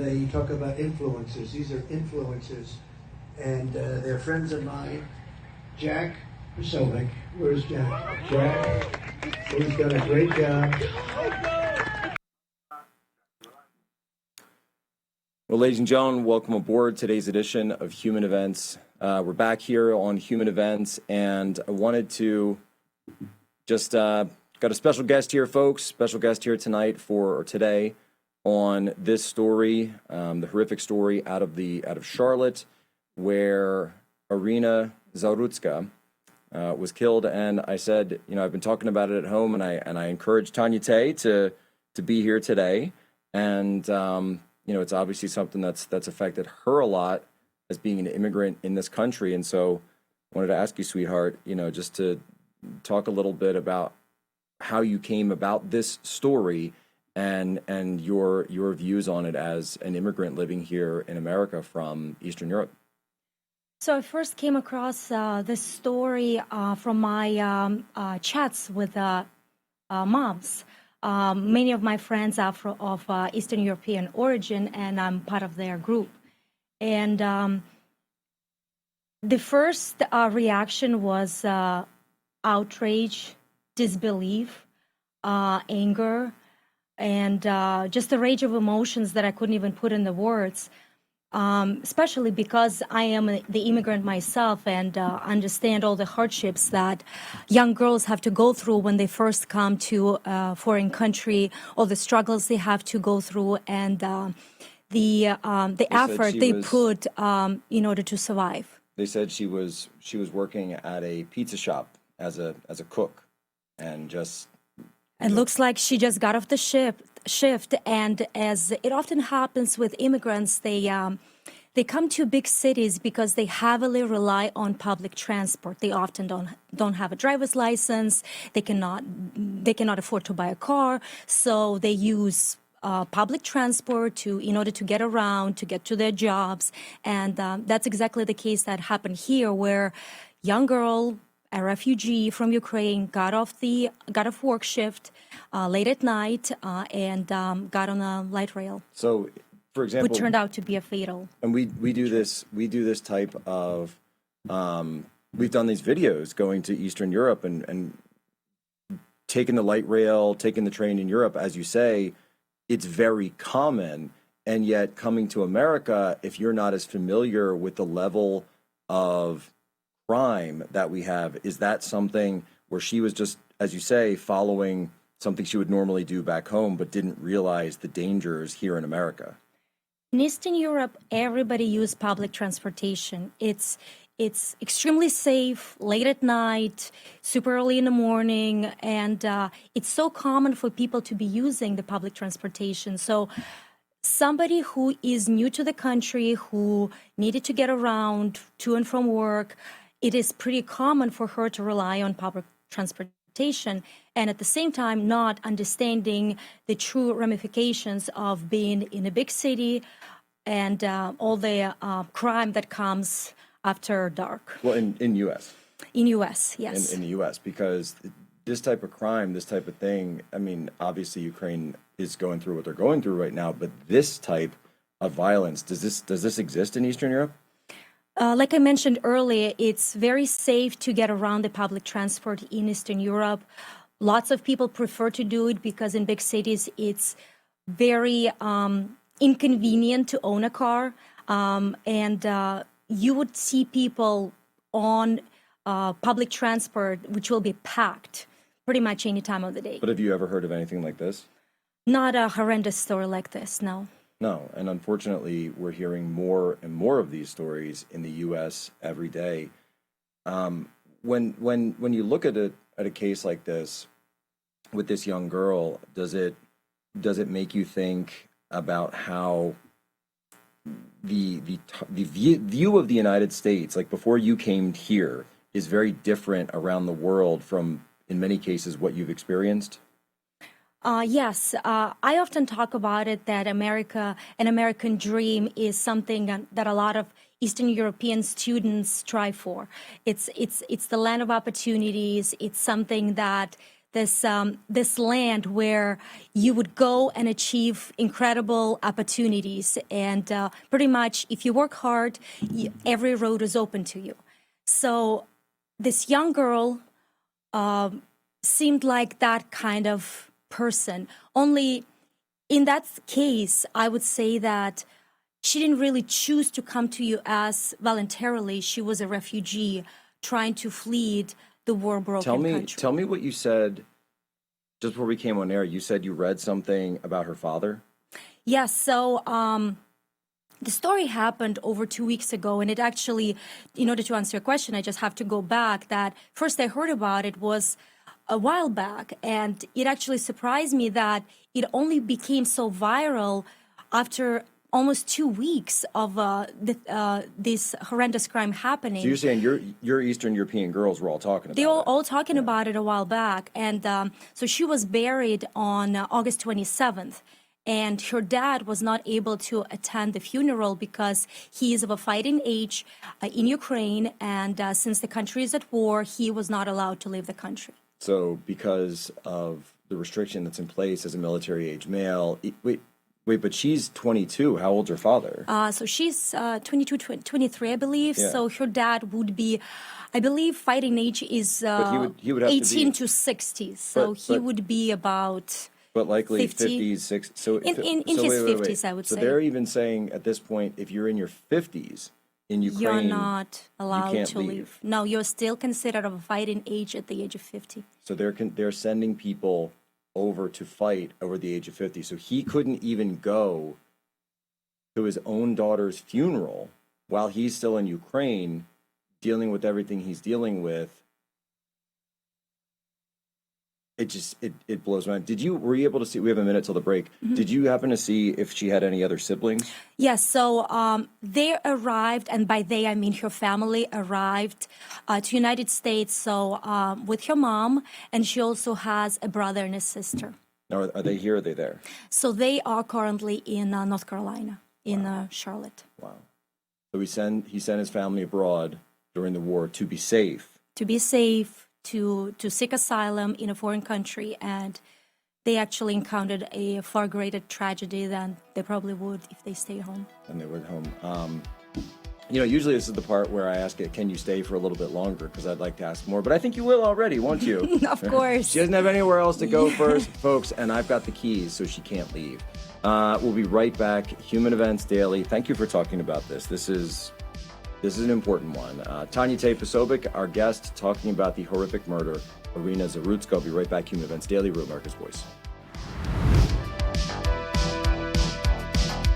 you talk about influencers. These are influencers, and they're friends of mine. Jack Posobiec, where's Jack? Jack, who's done a great job. Well, ladies and gentlemen, welcome aboard today's edition of Human Events. We're back here on Human Events, and I wanted to just got a special guest here, folks. Special guest here tonight or today on this story, the horrific story out of Charlotte, where Arina was killed. And I said, I've been talking about it at home, and I encouraged Tanya to be here today, and it's obviously something that's affected her a lot as being an immigrant in this country. And so I wanted to ask you, sweetheart, just to talk a little bit about how you came about this story and your views on it as an immigrant living here in America from Eastern Europe. So I first came across this story from my chats with moms. Many of my friends are of Eastern European origin, and I'm part of their group. And the first reaction was outrage, disbelief, anger, and just a range of emotions that I couldn't even put in the words. Especially because I am the immigrant myself and understand all the hardships that young girls have to go through when they first come to a foreign country, all the struggles they have to go through, and the effort they put in order to survive. They said she was working at a pizza shop as a cook, and just. It looks like she just got off the shift, and as it often happens with immigrants, they come to big cities because they heavily rely on public transport. They often don't have a driver's license. They cannot afford to buy a car, so they use public transport in order to get around, to get to their jobs, and that's exactly the case that happened here, where young girl, a refugee from Ukraine, got off work shift late at night and got on a light rail. So, for example, which turned out to be a fatal. And we do this type of we've done these videos going to Eastern Europe and taking the light rail, taking the train in Europe. As you say, it's very common, and yet coming to America, if you're not as familiar with the level of crime that we have, is that something where she was just, as you say, following something she would normally do back home, but didn't realize the dangers here in America? In Eastern Europe, everybody uses public transportation. It's extremely safe, late at night, super early in the morning, and it's so common for people to be using the public transportation. So somebody who is new to the country, who needed to get around to and from work, it is pretty common for her to rely on public transportation, and at the same time not understanding the true ramifications of being in a big city and all the crime that comes after dark. Well, in U.S. In U.S., yes. In the U.S., because this type of crime, this type of thing, I mean, obviously Ukraine is going through what they're going through right now, but this type of violence, does this exist in Eastern Europe? Like I mentioned earlier, it's very safe to get around the public transport in Eastern Europe. Lots of people prefer to do it because in big cities, it's very inconvenient to own a car. And you would see people on public transport, which will be packed pretty much any time of the day. But have you ever heard of anything like this? Not a horrendous story like this, no. No, and unfortunately, we're hearing more and more of these stories in the U.S. every day. When you look at a case like this with this young girl, does it make you think about how the view of the United States, like before you came here, is very different around the world from, in many cases, what you've experienced? Yes, I often talk about it that an American dream is something that a lot of Eastern European students strive for. It's the land of opportunities. It's something that this land where you would go and achieve incredible opportunities, and pretty much if you work hard, every road is open to you. So this young girl seemed like that kind of person. Only in that case, I would say that she didn't really choose to come to U.S. voluntarily. She was a refugee trying to flee the war-broken country. Tell me what you said just before we came on air. You said you read something about her father? Yes, so the story happened over 2 weeks ago, and it actually, in order to answer your question, I just have to go back that first I heard about it was a while back, and it actually surprised me that it only became so viral after almost 2 weeks of this horrendous crime happening. So you're saying your Eastern European girls were all talking about They were it? all talking about it a while back. And so she was buried on August 27th. And her dad was not able to attend the funeral because he is of a fighting age in Ukraine. And since the country is at war, he was not allowed to leave the country. So because of the restriction that's in place as a military-age male, Wait, but she's 22. How old's her father? So she's 22, 23, I believe. Yeah. So her dad would be, I believe, fighting age is he would have 18 to to 60. So he would be about... But likely 50. 50s, 60s. So In his 50s, I would so say. they're even saying at this point, if you're in your 50s in Ukraine, You're not allowed can't to leave. leave. No, you're still considered of a fighting age at the age of 50. So they're sending people over to fight over the age of 50. So he couldn't even go to his own daughter's funeral while he's still in Ukraine, dealing with everything he's dealing with. It blows my mind. Were you able to see, we have a minute till the break. Mm-hmm. Did you happen to see if she had any other siblings? Yes, so they arrived, and by they I mean her family arrived to United States, so with her mom, and she also has a brother and a sister. Now, are they here or are they there? So they are currently in North Carolina, in Charlotte. Wow. So he sent his family abroad during the war to be safe. To be safe, to seek asylum in a foreign country, and they actually encountered a far greater tragedy than they probably would if they stayed home. And they went home. Usually this is the part where I ask it, can you stay for a little bit longer? Because I'd like to ask more, but I think you will already, won't you? Of course. She doesn't have anywhere else to go first, folks, and I've got the keys, so she can't leave. We'll be right back. Human Events Daily. Thank you for talking about this. This is an important one. Tanya Posobiec, our guest, talking about the horrific murder of Irina Zarutska. I'll be right back. Human Events Daily, Real America's Voice.